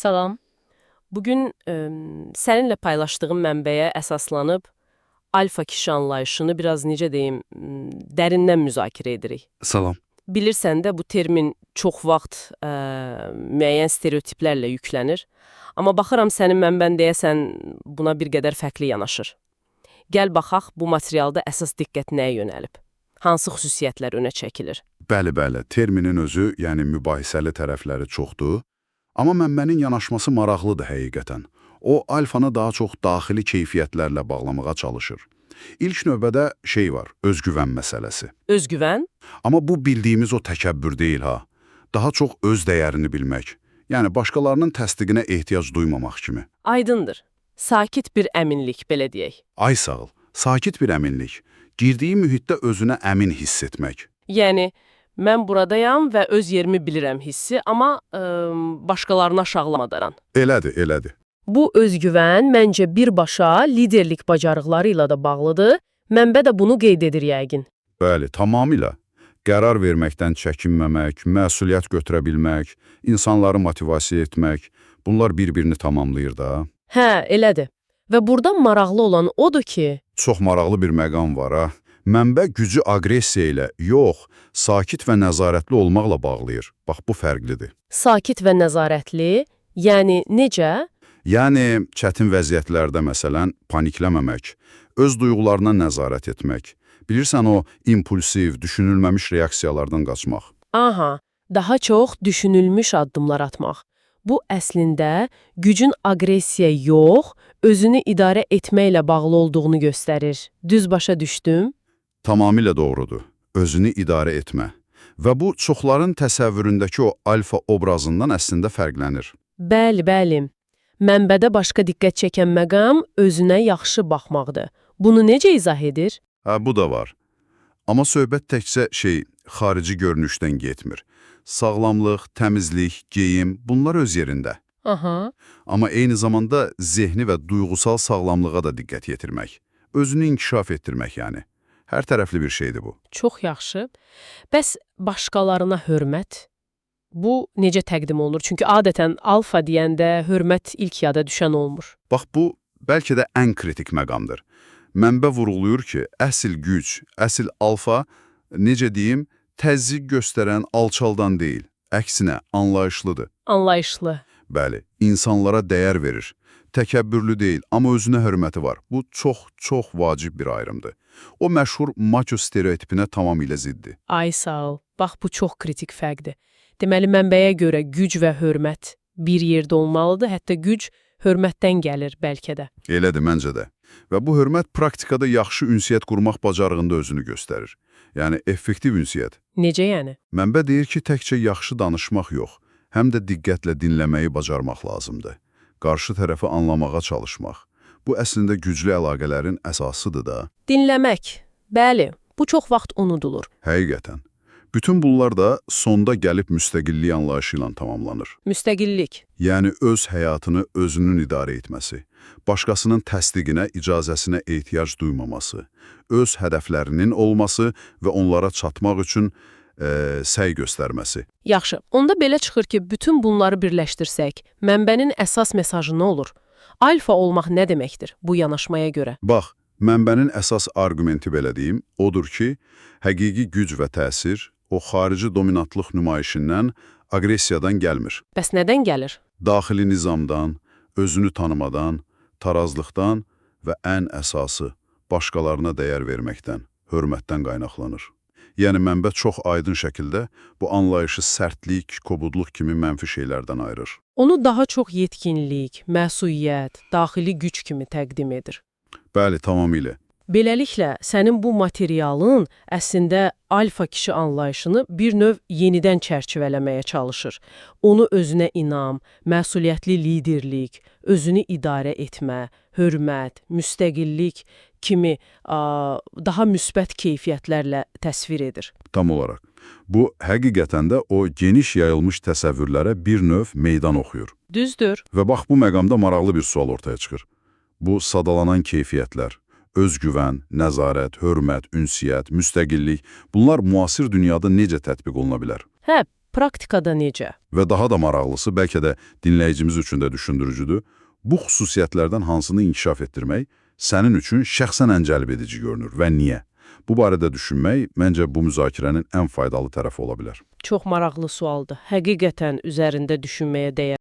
Salam. Bugün səninlə paylaşdığım mənbəyə əsaslanıb alfa kişi anlayışını biraz necə deyim, dərindən müzakirə edirik. Salam. Bilirsən də bu termin çox vaxt müəyyən stereotiplərlə yüklənir. Amma baxıram sənin mənbən deyəsən buna bir qədər fərqli yanaşır. Gəl baxaq bu materialda əsas diqqət nəyə yönəlib? Hansı xüsusiyyətlər önə çəkilir? Bəli, terminin özü, yəni mübahisəli tərəfləri çoxdur. Amma mənbənin yanaşması maraqlıdır həqiqətən. O, alfanı daha çox daxili keyfiyyətlərlə bağlamağa çalışır. İlk növbədə var, özgüvən məsələsi. Özgüvən? Amma bu bildiyimiz o təkəbbür deyil ha. Daha çox öz dəyərini bilmək. Yəni başqalarının təsdiqinə ehtiyac duymamaq kimi. Aydındır. Sakit bir əminlik, belə deyək. Ay sağ ol, sakit bir əminlik. Girdiyi mühitdə özünə əmin hiss etmək. Yəni, mən buradayam və öz yerimi bilirəm hissi, amma başqalarını aşağılamadan. Elədir. Bu özgüvən məncə birbaşa liderlik bacarıqları ilə də bağlıdır. Mənbə də bunu qeyd edir yəqin. Bəli, tamamilə. Qərar verməkdən çəkinməmək, məsuliyyət götürə bilmək, insanları motivasiya etmək, bunlar bir-birini tamamlayır da. Hə, elədir. Və burada maraqlı olan odur ki... Çox maraqlı bir məqam var ha. Mənbə gücü aqressiya ilə, yox, sakit və nəzarətli olmaqla bağlayır. Bax, bu fərqlidir. Sakit və nəzarətli, yəni necə? Yəni, çətin vəziyyətlərdə məsələn, panikləməmək, öz duyğularına nəzarət etmək, bilirsən o, impulsiv, düşünülməmiş reaksiyalardan qaçmaq. Aha, daha çox düşünülmüş addımlar atmaq. Bu əslində gücün aqressiya yox, özünü idarə etməklə bağlı olduğunu göstərir. Düz başa düşdüm? Tamamilə doğrudur. Özünü idarə etmə. Və bu, çoxların təsəvvüründəki o alfa obrazından əslində fərqlənir. Bəli. Mənbədə başqa diqqət çəkən məqam özünə yaxşı baxmaqdır. Bunu necə izah edir? Bu da var. Amma söhbət təkcə xarici görünüşdən getmir. Sağlamlıq, təmizlik, geyim, bunlar öz yerində. Aha. Amma eyni zamanda zehni və duyğusal sağlamlığa da diqqət yetirmək. Özünü inkişaf etdirmək yəni. Hər tərəfli bir şeydir bu. Çox yaxşı. Bəs başqalarına hörmət? Bu necə təqdim olunur? Çünki adətən alfa deyəndə hörmət ilk yada düşən olmur. Bax, bu bəlkə də ən kritik məqamdır. Mənbə vurğulayır ki, əsl güc, əsl alfa, necə deyim, təzyiq göstərən alçaldan deyil, əksinə anlayışlıdır. Anlayışlı. Bəli, insanlara dəyər verir. Təkəbbürlü deyil, amma özünə hörməti var. Bu çox vacib bir ayrımdır. O məşhur maço stereotipinə tamamilə ziddir. Ay sağ ol. Bax, bu çox kritik fərqdir. Deməli, mənbəyə görə güc və hörmət bir yerdə olmalıdır, hətta güc hörmətdən gəlir bəlkə də. Elədir, məncə də. Və bu hörmət praktikada yaxşı ünsiyyət qurmaq bacarığında özünü göstərir. Yəni, effektiv ünsiyyət. Necə yəni? Mənbə deyir ki, təkcə yaxşı danışmaq yox, həm də diqqətlə dinləməyi bacarmaq lazımdır. Qarşı tərəfi anlamağa çalışmaq. Bu, əslində güclü əlaqələrin əsasıdır da. Dinləmək. Bəli, bu çox vaxt unudulur. Həqiqətən. Bütün bunlar da sonda gəlib müstəqillik anlayışı ilə tamamlanır. Müstəqillik. Yəni, öz həyatını özünün idarə etməsi, başqasının təsdiqinə, icazəsinə ehtiyac duymaması, öz hədəflərinin olması və onlara çatmaq üçün səy göstərməsi. Yaxşı, onda belə çıxır ki, bütün bunları birləşdirsək, mənbənin əsas mesajı nə olur? Alfa olmaq nə deməkdir bu yanaşmaya görə? Bax, mənbənin əsas arqumenti belə deyim, odur ki, həqiqi güc və təsir o xarici dominantlıq nümayişindən, aqressiyadan gəlmir. Bəs nədən gəlir? Daxili nizamdan, özünü tanımadan, tarazlıqdan və ən əsası, başqalarına dəyər verməkdən, hörmətdən qaynaqlanır. Yəni, mənbə çox aydın şəkildə bu anlayışı sərtlik, kobudluq kimi mənfi şeylərdən ayırır. Onu daha çox yetkinlik, məsuliyyət, daxili güc kimi təqdim edir. Bəli, tamamilə. Beləliklə, sənin bu materialın əslində alfa kişi anlayışını bir növ yenidən çərçivələməyə çalışır. Onu özünə inam, məsuliyyətli liderlik, özünü idarə etmə, hörmət, müstəqillik kimi daha müsbət keyfiyyətlərlə təsvir edir. Tam olaraq. Bu, həqiqətən də o geniş yayılmış təsəvvürlərə bir növ meydan oxuyur. Düzdür. Və bax, bu məqamda maraqlı bir sual ortaya çıxır. Bu, sadalanan keyfiyyətlər, özgüvən, nəzarət, hörmət, ünsiyyət, müstəqillik, bunlar müasir dünyada necə tətbiq oluna bilər? Hə, Praktikada necə? Və daha da maraqlısı, bəlkə də dinləyicimiz üçün də düşündürücüdür, bu xüsusiyyətlərdən hansını inkişaf etdirmək sənin üçün şəxsən ən cəlb edici görünür və niyə? Bu barədə düşünmək, məncə bu müzakirənin ən faydalı tərəfi ola bilər. Çox maraqlı sualdır. Həqiqətən üzərində düşünməyə dəyər.